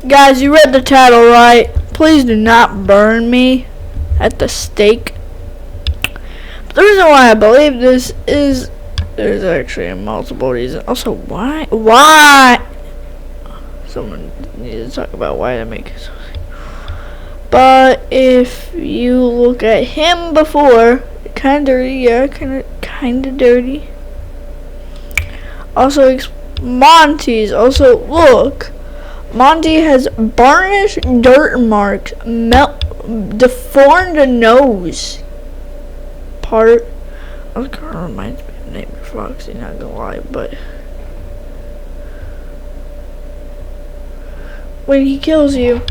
Guys, you read the title right. Please do not burn me at the stake. The reason why I believe this is there's actually multiple reasons. Also, why? Someone needs to talk about why they make it. But if you look at him before, kind of dirty, yeah, kind of dirty. Also, Monty's. Also, look, Monty has burnished dirt marks, deformed nose part. That kind of reminds me of Neighbor Foxy, not gonna lie, but when he kills you,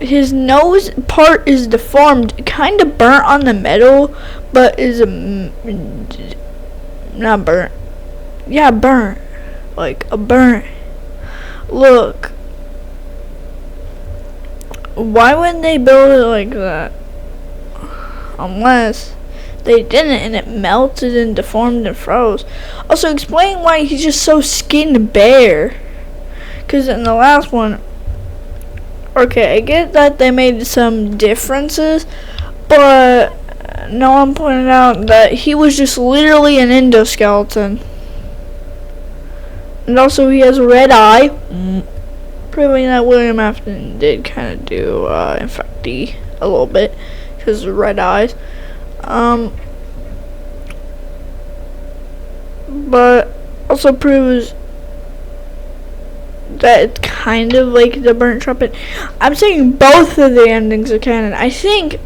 his nose part is deformed, kind of burnt on the middle, but is not burnt. Yeah, burnt, like a burnt. Look, why wouldn't they build it like that? Unless they didn't and it melted and deformed and froze. Also, explain why he's just so skinned bare. Because in the last one, okay, I get that they made some differences, but no one pointed out that he was just literally an endoskeleton. And also he has a red eye, proving that William Afton did kind of do infectee a little bit, because of red eyes. But also proves that it's kind of like the burnt trumpet. I'm saying both of the endings are canon. I think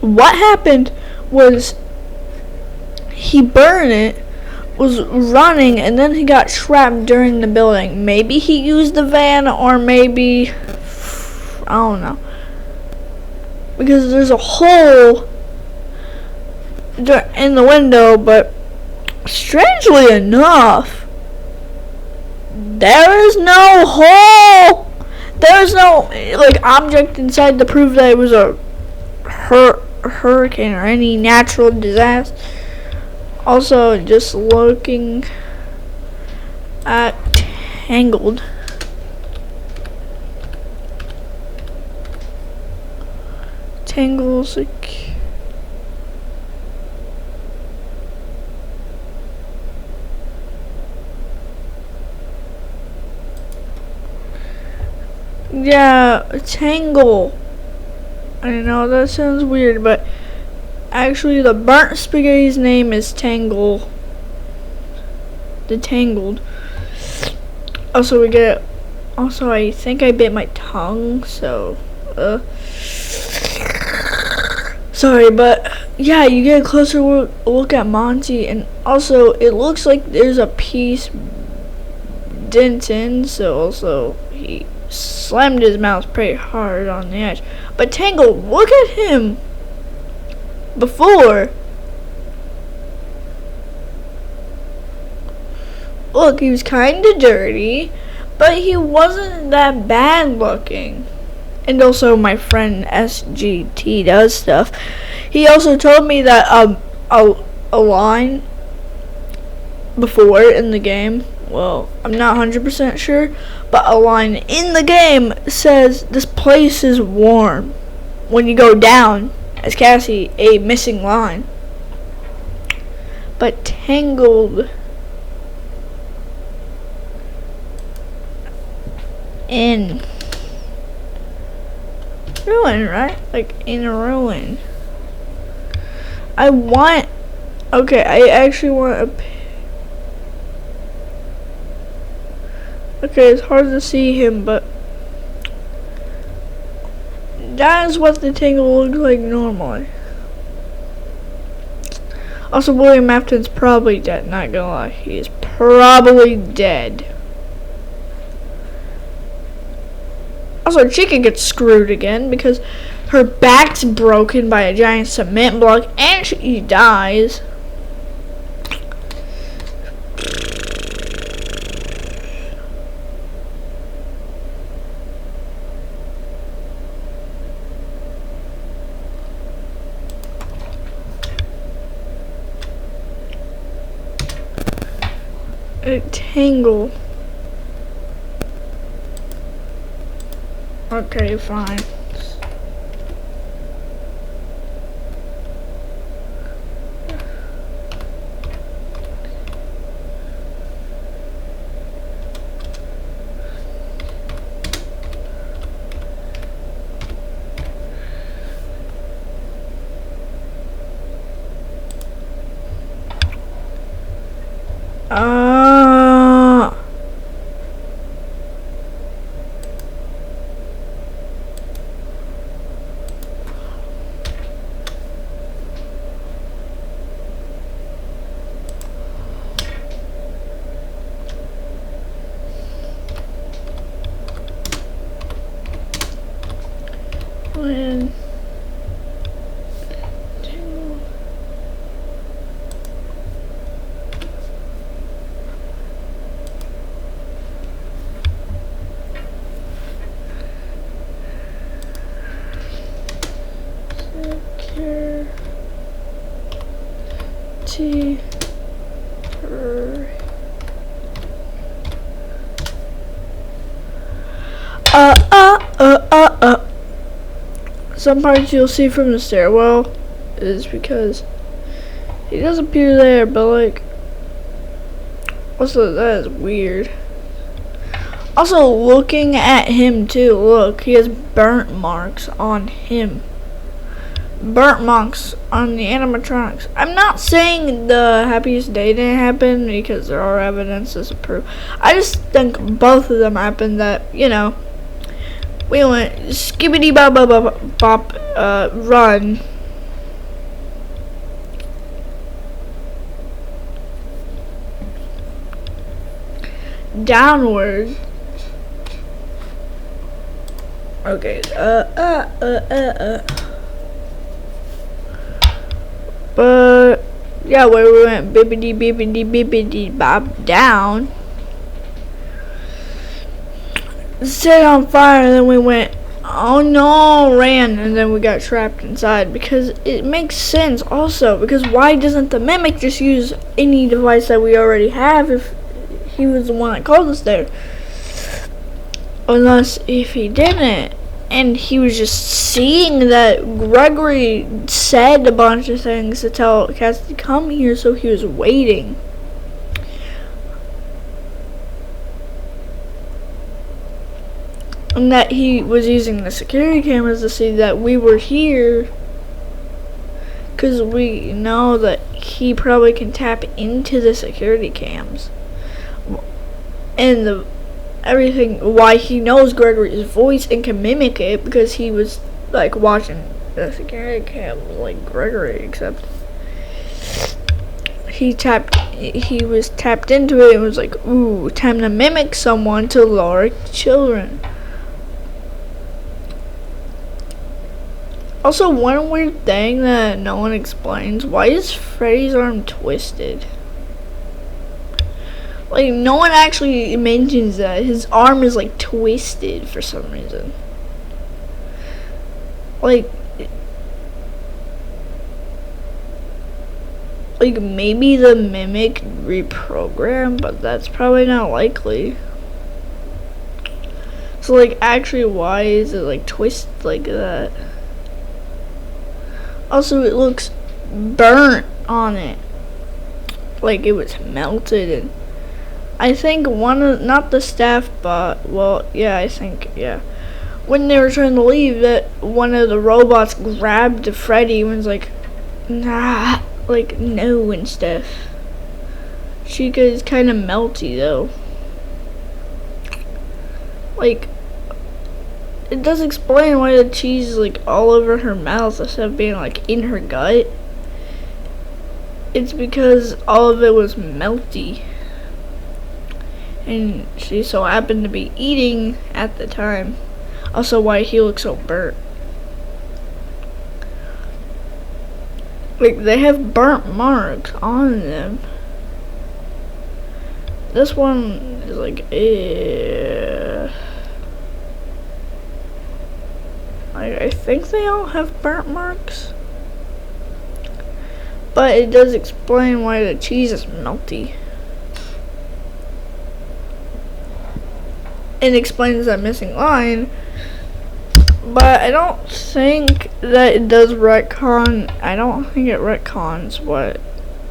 what happened was he burned it, was running, and then he got trapped during the building. Maybe he used the van, or maybe I don't know, because there's a hole in the window, but strangely enough, there is no hole. There is no like object inside to prove that it was a hurricane or any natural disaster. Also, just looking at Tangled. Tangle's like, yeah, Tangle. I know that sounds weird, but actually the burnt spaghetti's name is Tangle. The Tangled. Also, we get, also I think I bit my tongue, so sorry, but yeah, you get a closer look at Monty, and also it looks like there's a piece dent in, so also he slammed his mouth pretty hard on the edge. But Tangle, look at him before. Look, he was kind of dirty, but he wasn't that bad looking. And also, my friend SGT does stuff. He also told me that a line before in the game, well, I'm not 100% sure, but a line in the game says this place is warm when you go down as Cassie, a missing line. But Tangled in ruin, right? Like in a ruin. Okay, I actually want a. Okay, it's hard to see him, but that is what the Tangle looks like normally. Also, William Afton's probably dead, not gonna lie. He is probably dead. Also, Chica gets screwed again because her back's broken by a giant cement block and she dies. Tangle. Okay, fine. One, two. Security. Some parts you'll see from the stairwell is because he does appear there, but like, also that is weird. Also, looking at him too, look, he has burnt marks on him. Burnt marks on the animatronics. I'm not saying the happiest day didn't happen because there are evidences to prove. I just think both of them happened that, you know, we went skibbity bop bop bop bop, run. Downward. Okay, but yeah, where we went bippity bippity bippity bop down, set on fire, and then we went, oh no, ran, and then we got trapped inside. Because it makes sense also, because why doesn't the mimic just use any device that we already have if he was the one that called us there? Unless if he didn't, and he was just seeing that Gregory said a bunch of things to tell Cass to come here, so he was waiting. And that he was using the security cameras to see that we were here, because we know that he probably can tap into the security cams. And the everything, why he knows Gregory's voice and can mimic it, because he was like watching the security cam like Gregory, except he was tapped into it and was like, ooh, time to mimic someone to lure children. Also, one weird thing that no one explains, why is Freddy's arm twisted? Like, no one actually mentions that. His arm is, like, twisted for some reason. Like, maybe the mimic reprogrammed, but that's probably not likely. So, like, actually, why is it, like, twisted like that? Also, it looks burnt on it. Like, it was melted, and I think not the staff, but, well, yeah, I think, yeah. When they were trying to leave, that one of the robots grabbed Freddy and was like, nah, like, no and stuff. Chica is kind of melty, though. Like, it does explain why the cheese is, like, all over her mouth instead of being, like, in her gut. It's because all of it was melty. And she so happened to be eating at the time. Also, why he looks so burnt. Like, they have burnt marks on them. This one is like, I think they all have burnt marks. But it does explain why the cheese is melty. It explains that missing line But I don't think that it does retcon. I don't think it retcons what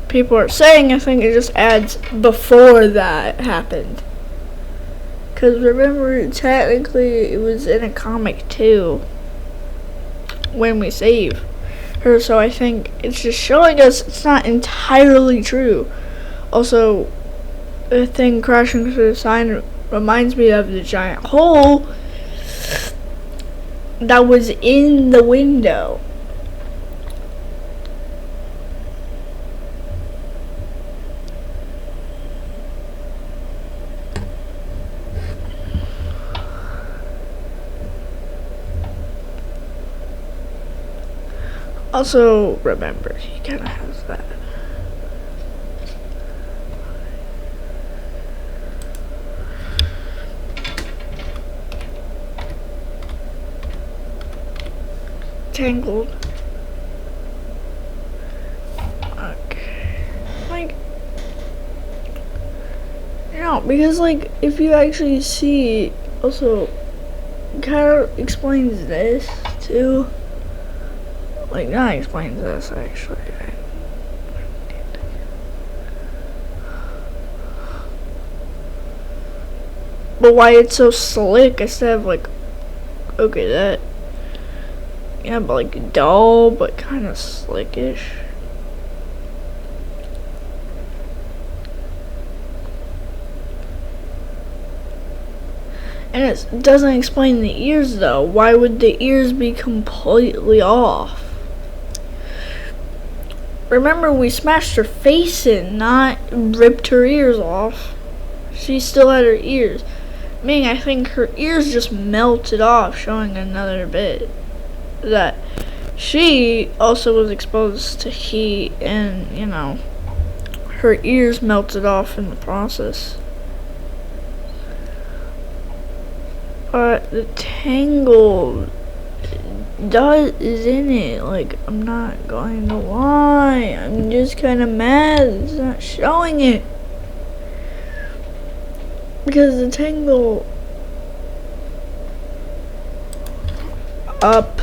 people are saying. I think it just adds before that happened. Because remember, technically, it was in a comic too when we save her. So I think it's just showing us it's not entirely true. Also, the thing crashing through the sign reminds me of the giant hole that was in the window. Also, remember, he kind of has that. Tangled. Okay. Like, no, because like if you actually see, also kind of explains this too. Like, not explains this actually. But why it's so slick instead of like, okay, that. Yeah, but like dull, but kind of slickish. And it doesn't explain the ears though. Why would the ears be completely off? Remember, we smashed her face in, not ripped her ears off. She still had her ears. Meaning, I think her ears just melted off, showing another bit that she also was exposed to heat and, you know, her ears melted off in the process. But the tangle is in it. Like, I'm not going to lie. I'm just kind of mad it's not showing it. Because the tangle up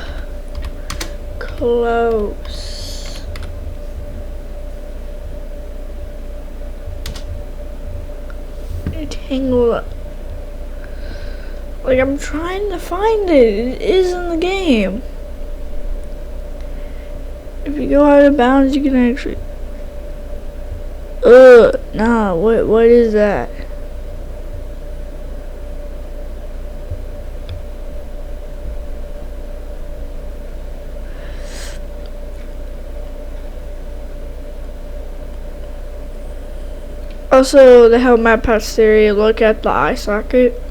close. Tangled. Like, I'm trying to find it. It is in the game. If you go out of bounds, you can actually. Nah. What is that? Also, the help map has theory. Look at the eye socket.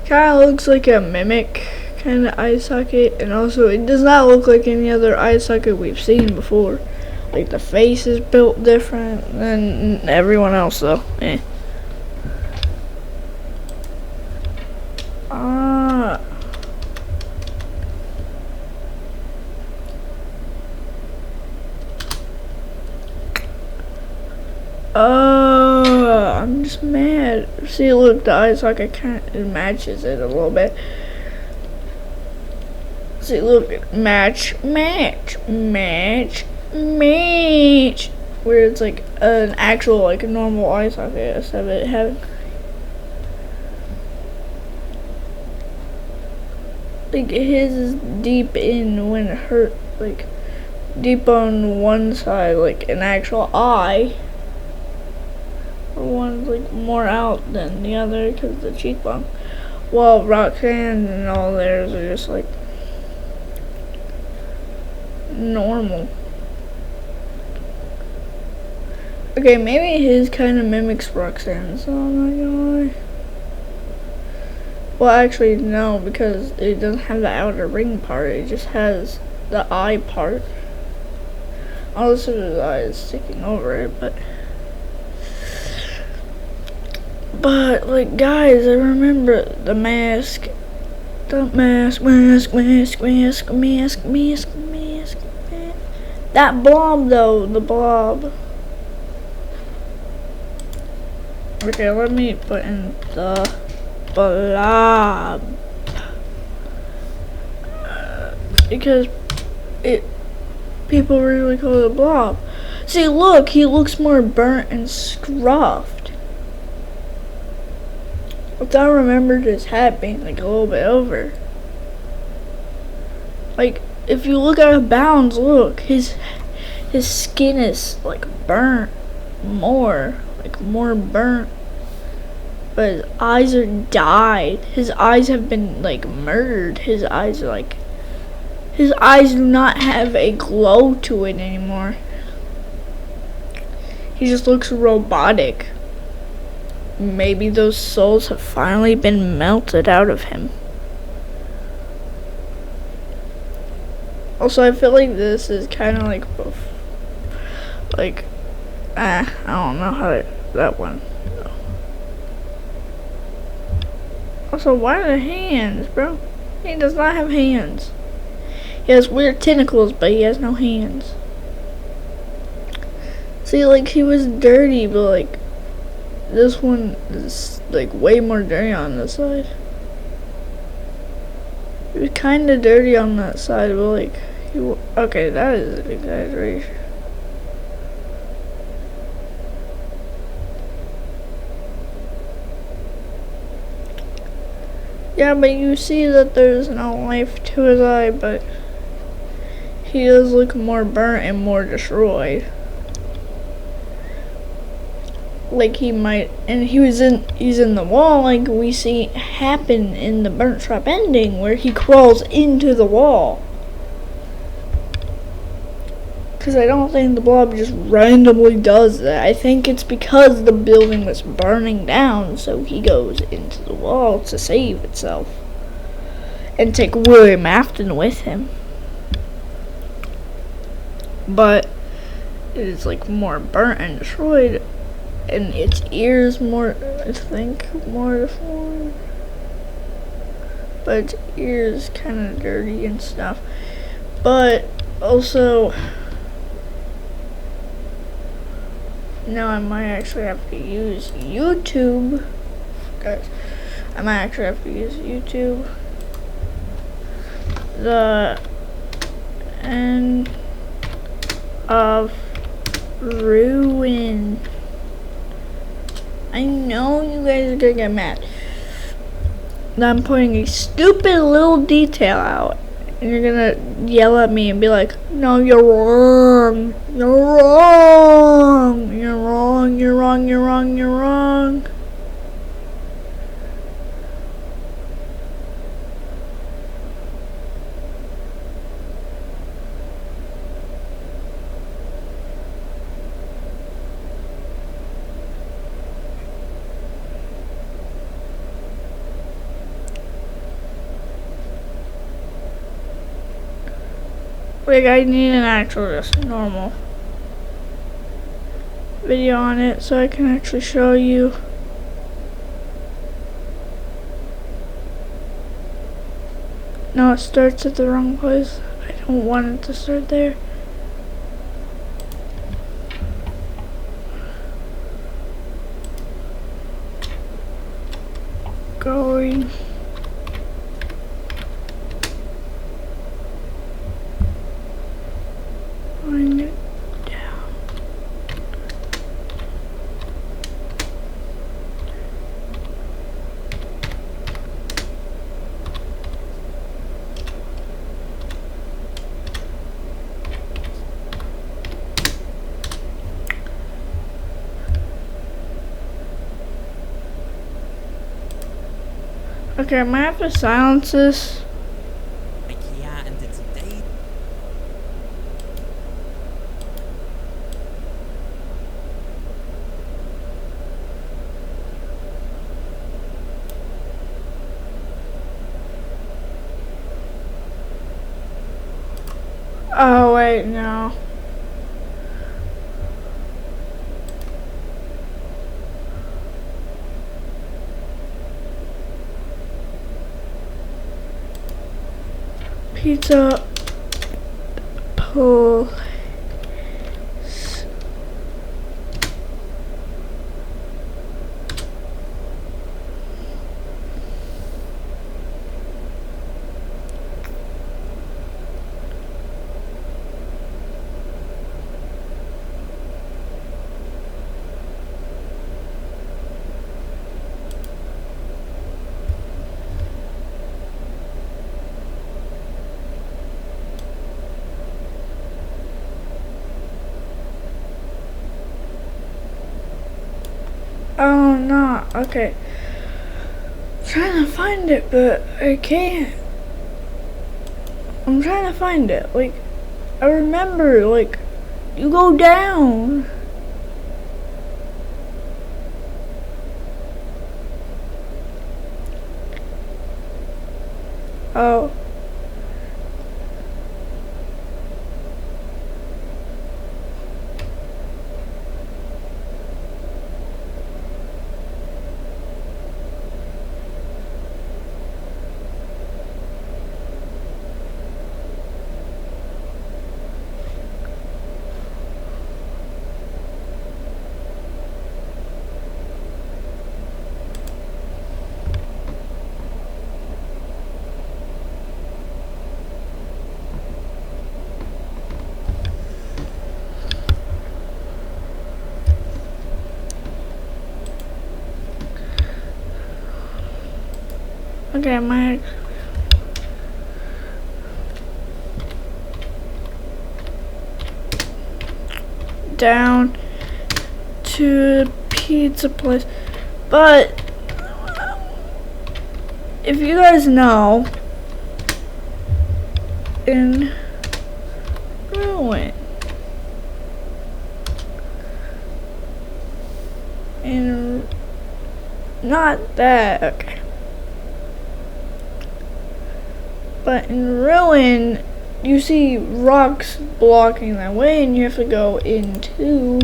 Kind of looks like a mimic kind of eye socket, and also it does not look like any other eye socket we've seen before. Like, the face is built different than everyone else, though. I'm just mad. See, look, the eye socket kind of matches it a little bit. See, look, match. Where it's like an actual, like a normal eye socket instead of it having. Like, his is deep in when it hurt, like, deep on one side, like an actual eye. Or one's like more out than the other because of the cheekbone. While Roxanne and all theirs are just like normal. Okay, maybe his kind of mimics Roxanne's, so I'm not gonna lie. Well, actually, no, because it doesn't have the outer ring part, it just has the eye part. Also, his eye is sticking over it, but like, guys, I remember the mask. The mask. That blob, though, the blob. Okay, let me put in the blob. because people really call it a blob. See, look, he looks more burnt and scruffed. But I remembered his hat being like a little bit over. Like, if you look at Bounds, look, his skin is like burnt more burnt. But his eyes are dyed. His eyes have been like murdered. His eyes do not have a glow to it anymore. He just looks robotic. Maybe those souls have finally been melted out of him. Also, I feel like this is kind of like, I don't know how that one. Also, why are the hands, bro? He does not have hands. He has weird tentacles, but he has no hands. See, like, he was dirty, but like, this one is like way more dirty on this side. He was kind of dirty on that side, but like, okay, that is an exaggeration. Yeah, but you see that there's no life to his eye, but he does look more burnt and more destroyed. Like he might, and he's in the wall, like we see happen in the Burnt Trap ending, where he crawls into the wall. Because I don't think the blob just randomly does that. I think it's because the building was burning down, so he goes into the wall to save itself. And take William Afton with him. But it is like more burnt and destroyed. And its ears more, I think, more deformed. But its ears kind of dirty and stuff. But also, now I might actually have to use YouTube. Guys, I might actually have to use YouTube. The end of Ruin. I know you guys are gonna get mad that I'm putting a stupid little detail out, and you're gonna yell at me and be like, no, you're wrong, you're wrong, you're wrong, you're wrong, you're wrong, you're wrong. Like, I need an actual, just normal video on it so I can actually show you. No, it starts at the wrong place. I don't want it to start there. Going. Bring it down. Okay, I might have to silence this. Oh wait, no. Pizza pull. I'm not. Okay. I'm trying to find it, but I can't. I'm trying to find it. Like, I remember, like, you go down. Oh. Okay, my down to the pizza place. But if you guys know, in Ruin, in not that, okay. But in Ruin, you see rocks blocking that way, and you have to go into.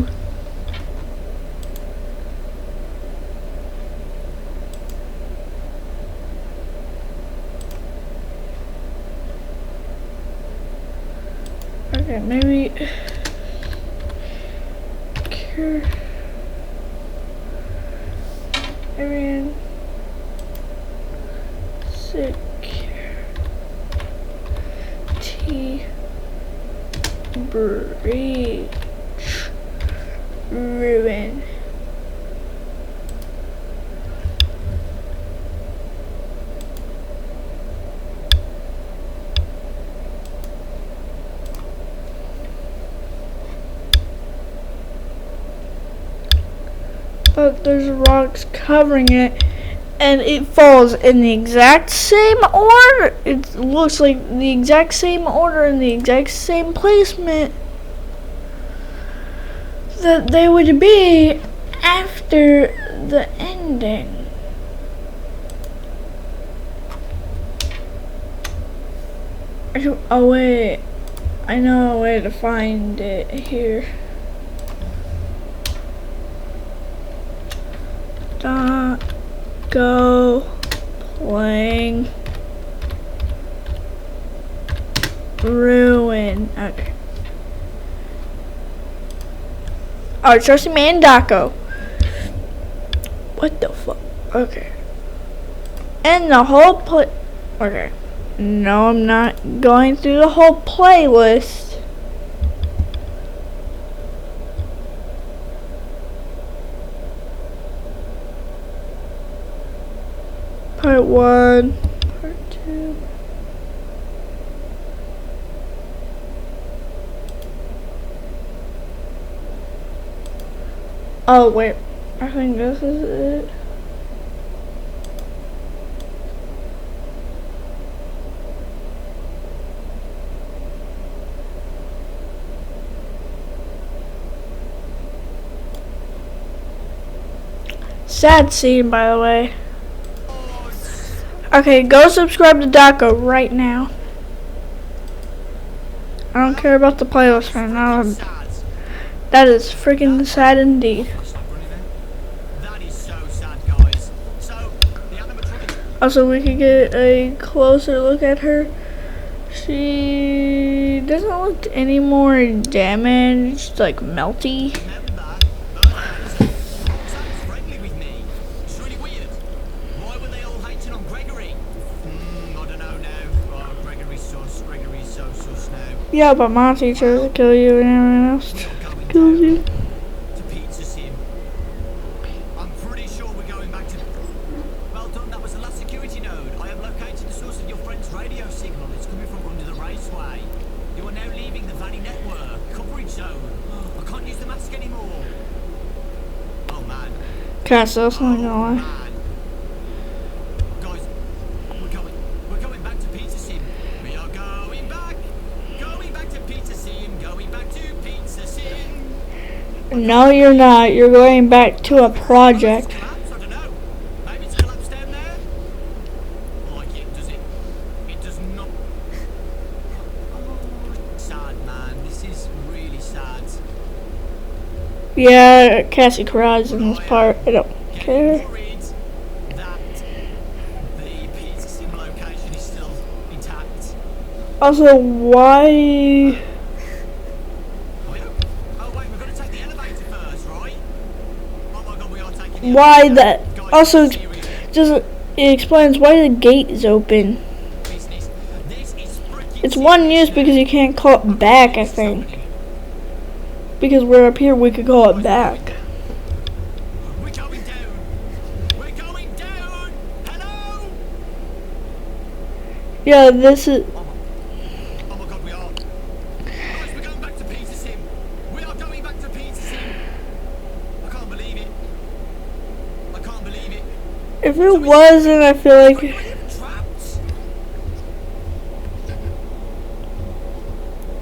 Okay, maybe. Area. Bridge Ruin. But there's rocks covering it, and it falls in the exact same order. It looks like the exact same order and the exact same placement that they would be after the ending. Oh wait, I know a way to find it here. Go playing Ruin. Okay. Alright, trust me and Daco. What the fuck? Okay. And the whole okay. No, I'm not going through the whole playlist. Part 1, part 2. Oh wait, I think this is it. Sad scene, by the way. Okay, go subscribe to Daco right now. I don't care about the playlist right now. That is freaking sad indeed. Also, we could get a closer look at her. She doesn't look any more damaged, like melty. Yeah, but my teacher will kill you and everyone else kills you. To Pizza Sim. I'm pretty sure we're going back to... Well done, that was the last security node. I have located the source of your friend's radio signal. It's coming from under the raceway. You are now leaving the Valley Network coverage zone. I can't use the mask anymore. Oh man. Cass, that's not gonna lie. Man. Guys, we're going back to Pizza Sim. We are going back to Pizza Sim, going back to Pizza Sim. No, you're not. You're going back to a project. It's collapsed, I don't know. Maybe it's collapsed down there. Like it, does it? It does not. Oh, sad, man. This is really sad. Yeah, Cassie cries in this part. I don't care. Getting worried that the Pizza Sim location is still intact. Also, why? Oh, yeah. Oh, wait, we've got to take the elevator first, right? Oh my god, we are taking the Why elevator. that? Guys, Also, serious just it explains why the gate is open. business. This is freaking It's one serious use because you can't call it back, I This is think. happening. Because we're up here, we could call it back. We're going down. We're going down. Hello. Yeah, this is. Oh my god, we are. Guys, we're going back to Pizza Sim. We are going back to Pizza Sim. I can't believe it. I can't believe it. If it wasn't, I feel Are like. we even trapped?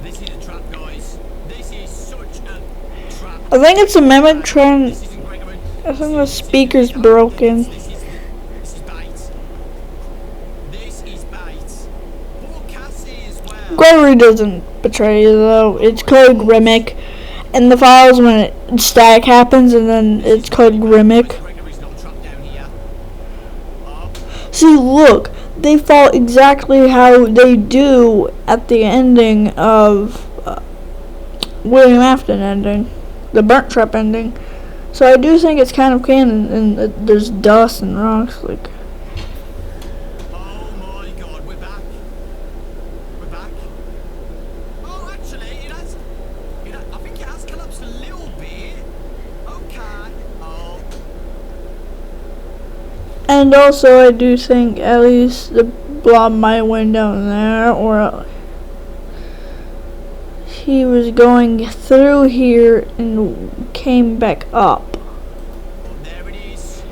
This is a trap, guys. This is such a trap. I think it's a mimic trying. This isn't Gregory. I think the speaker's broken. This is bait. This is bait. Poor Cassie as well. Gregory doesn't betray you though. It's called Grimmick. In the files, when static happens, and then it's called Grimmick. Gregory's not trapped down here. Oh, See, look, they fall exactly how they do at the ending of William Afton ending, the burnt trap ending. So I do think it's kind of canon, and there's dust and rocks. Like, oh my god, we're back. We're back. Oh, actually, I think it has collapsed a little bit. Okay. Oh, and also I do think at least the blob might went down there, or he was going through here and came back up. there it is.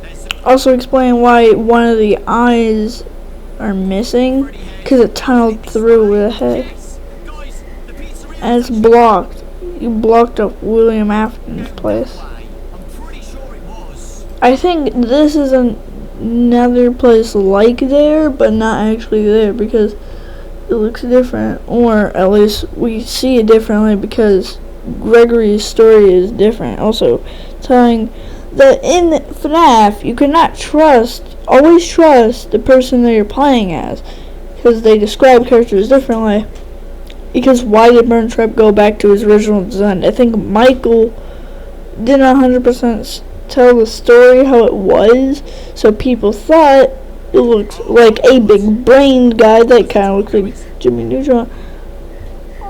There's some Also explain why one of the eyes are missing, pretty heads. because it tunneled through with a head. Yes. Guys, the pizzeria And it's was blocked. You blocked up William Afton's place. away. I'm pretty sure it was. I think this is another place like there, but not actually there, because it looks different, or at least we see it differently because Gregory's story is different. Also, telling that in FNAF you cannot always trust the person that you're playing as, because they describe characters differently. Because why did Burn Trap go back to his original design? I think Michael didn't 100% tell the story how it was, so people thought it looked like a big brained guy that kind of looked like Jimmy Neutron. I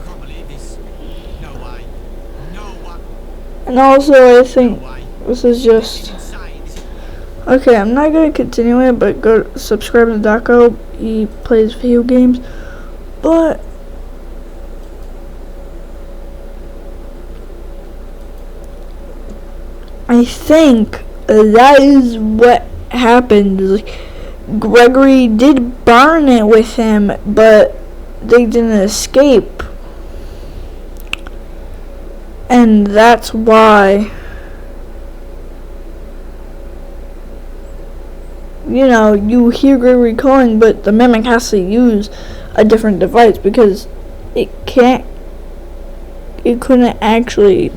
can't believe this. No way. No way. And also, I think No way. this is This just is insane. This is okay. I'm not gonna continue it, but go subscribe to Daco. He plays video games, but I think that is what happened. Like, Gregory did burn it with him, but they didn't escape. And that's why, you know, you hear Gregory calling, but the mimic has to use a different device because it couldn't actually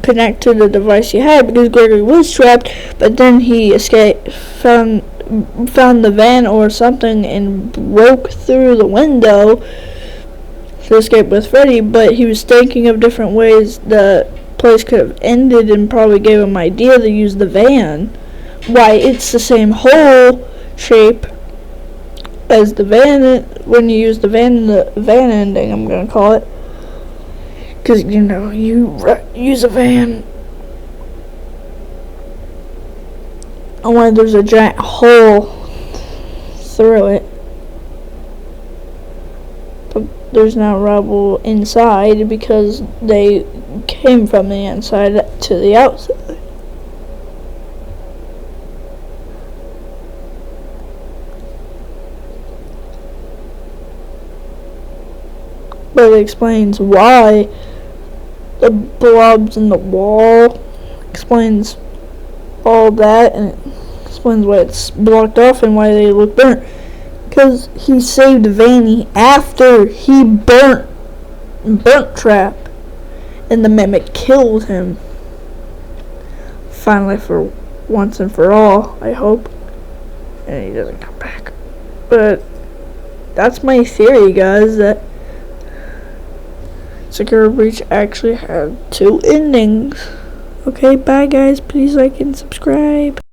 connect to the device he had because Gregory was trapped, but then he found the van or something and broke through the window to escape with Freddy, but he was thinking of different ways the place could have ended and probably gave him an idea to use the van. Why, it's the same hole shape as the van when you use the van in the van ending, I'm gonna call it. Because, you know, you use a van and when there's a giant hole through it. But there's now rubble inside because they came from the inside to the outside. But it explains why the blobs in the wall, explains all that, and it explains why it's blocked off and why they look burnt. Because he saved Vanny after he burnt Trap, and the mimic killed him. Finally, for once and for all, I hope. And he doesn't come back. But that's my theory, guys, that Secure Breach actually had 2 endings. Okay, bye guys. Please like and subscribe.